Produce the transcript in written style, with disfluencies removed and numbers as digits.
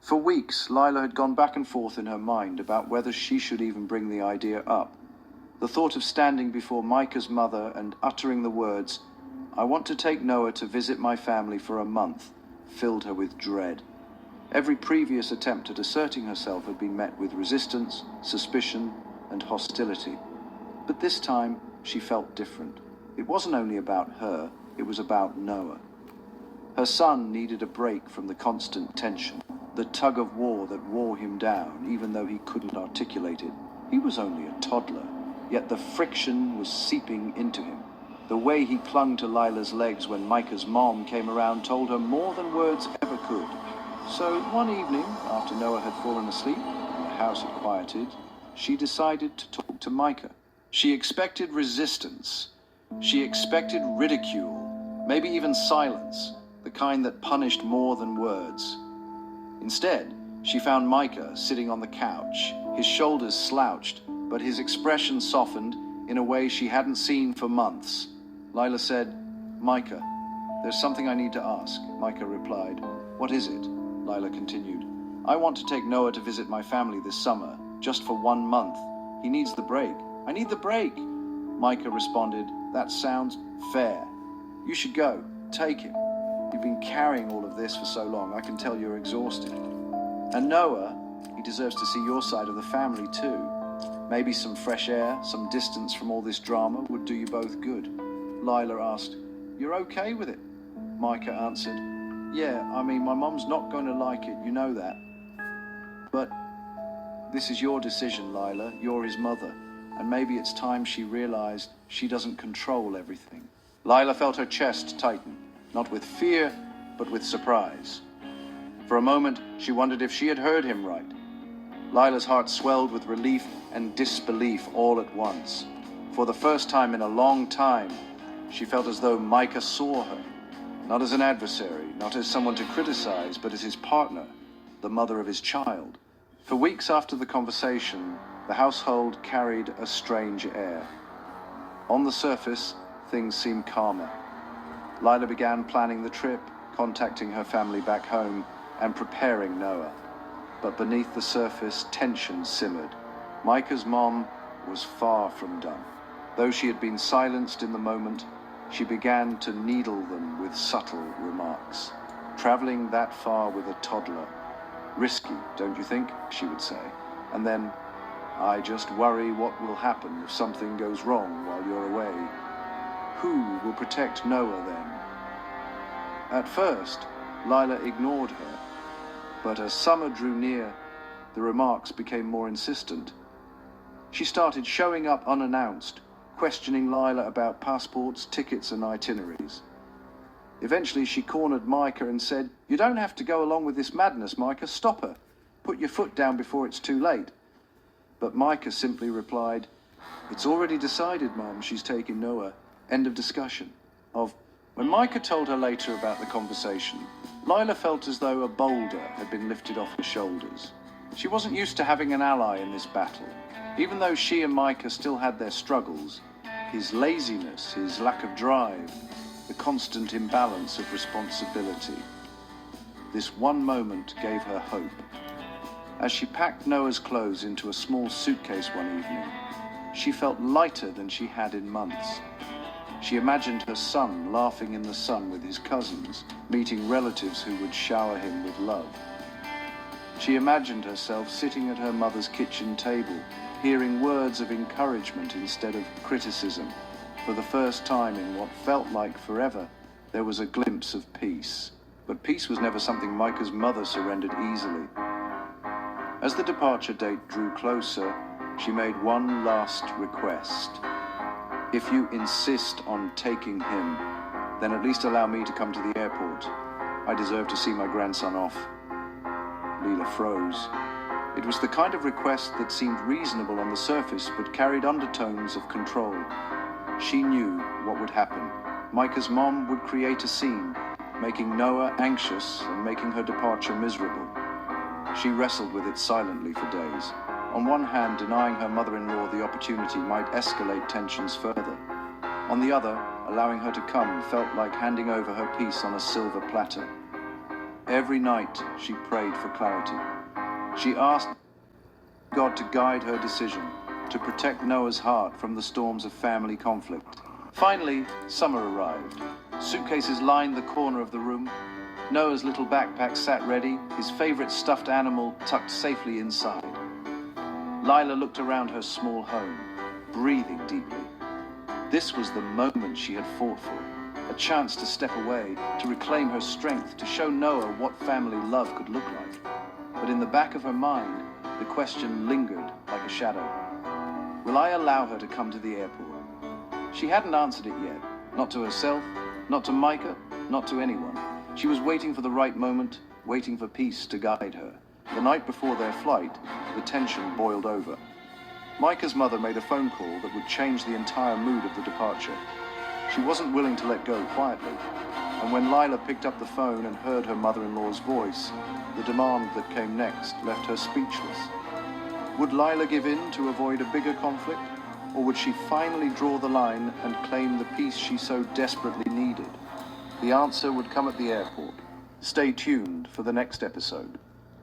For weeks, Lila had gone back and forth in her mind about whether she should even bring the idea up. The thought of standing before Micah's mother and uttering the words, "I want to take Noah to visit my family for a month," filled her with dread. Every previous attempt at asserting herself had been met with resistance, suspicion, and hostility. But this time, she felt different. It wasn't only about her, it was about Noah. Her son needed a break from the constant tension, the tug of war that wore him down, even though he couldn't articulate it. He was only a toddler, yet the friction was seeping into him. The way he clung to Lila's legs when Micah's mom came around told her more than words ever could. So one evening, after Noah had fallen asleep and the house had quieted, she decided to talk to Micah. She expected resistance. She expected ridicule, maybe even silence, the kind that punished more than words. Instead, she found Micah sitting on the couch, his shoulders slouched, but his expression softened in a way she hadn't seen for months. Lila said, "Micah, there's something I need to ask." Micah replied, "What is it?" Lila continued, "I want to take Noah to visit my family this summer, just for 1 month. He needs the break." "I need the break." Micah responded, "That sounds fair. You should go. Take him. You've been carrying all of this for so long, I can tell you're exhausted. And Noah, he deserves to see your side of the family too. Maybe some fresh air, some distance from all this drama would do you both good." Lila asked, "You're okay with it?" Micah answered, "Yeah, I mean, my mom's not going to like it, you know that. But this is your decision, Lila. You're his mother. And maybe it's time she realized she doesn't control everything." Lila felt her chest tighten, not with fear, but with surprise. For a moment, she wondered if she had heard him right. Lila's heart swelled with relief and disbelief all at once. For the first time in a long time, she felt as though Micah saw her, not as an adversary, not as someone to criticize, but as his partner, the mother of his child. For weeks after the conversation, the household carried a strange air. On the surface, things seemed calmer. Lila began planning the trip, contacting her family back home, and preparing Noah. But beneath the surface, tension simmered. Micah's mom was far from done. Though she had been silenced in the moment, she began to needle them with subtle remarks. Traveling that far with a toddler. "Risky, don't you think?" she would say. And then, "I just worry what will happen if something goes wrong while you're away. Who will protect Noah then?" At first, Lila ignored her, but as summer drew near, the remarks became more insistent. She started showing up unannounced, questioning Lila about passports, tickets, and itineraries. Eventually, she cornered Micah and said, "You don't have to go along with this madness, Micah. Stop her. Put your foot down before it's too late." But Micah simply replied, "It's already decided, Mom, she's taking Noah. End of discussion." When Micah told her later about the conversation, Lila felt as though a boulder had been lifted off her shoulders. She wasn't used to having an ally in this battle. Even though she and Micah still had their struggles, his laziness, his lack of drive, the constant imbalance of responsibility. This one moment gave her hope. As she packed Noah's clothes into a small suitcase one evening, she felt lighter than she had in months. She imagined her son laughing in the sun with his cousins, meeting relatives who would shower him with love. She imagined herself sitting at her mother's kitchen table, hearing words of encouragement instead of criticism. For the first time in what felt like forever, there was a glimpse of peace. But peace was never something Micah's mother surrendered easily. As the departure date drew closer, she made one last request. "If you insist on taking him, then at least allow me to come to the airport. I deserve to see my grandson off." Lila froze. It was the kind of request that seemed reasonable on the surface, but carried undertones of control. She knew what would happen. Micah's mom would create a scene, making Noah anxious and making her departure miserable. She wrestled with it silently for days. On one hand, denying her mother-in-law the opportunity might escalate tensions further. On the other, allowing her to come felt like handing over her peace on a silver platter. Every night she prayed for clarity. She asked God to guide her decision, to protect Noah's heart from the storms of family conflict. Finally, summer arrived. Suitcases lined the corner of the room. Noah's little backpack sat ready, his favorite stuffed animal tucked safely inside. Lila looked around her small home, breathing deeply. This was the moment she had fought for, a chance to step away, to reclaim her strength, to show Noah what family love could look like. But in the back of her mind, the question lingered like a shadow. Will I allow her to come to the airport? She hadn't answered it yet, not to herself, not to Micah, not to anyone. She was waiting for the right moment, waiting for peace to guide her. The night before their flight, the tension boiled over. Micah's mother made a phone call that would change the entire mood of the departure. She wasn't willing to let go quietly, and when Lila picked up the phone and heard her mother-in-law's voice, the demand that came next left her speechless. Would Lila give in to avoid a bigger conflict, or would she finally draw the line and claim the peace she so desperately needed? The answer would come at the airport. Stay tuned for the next episode.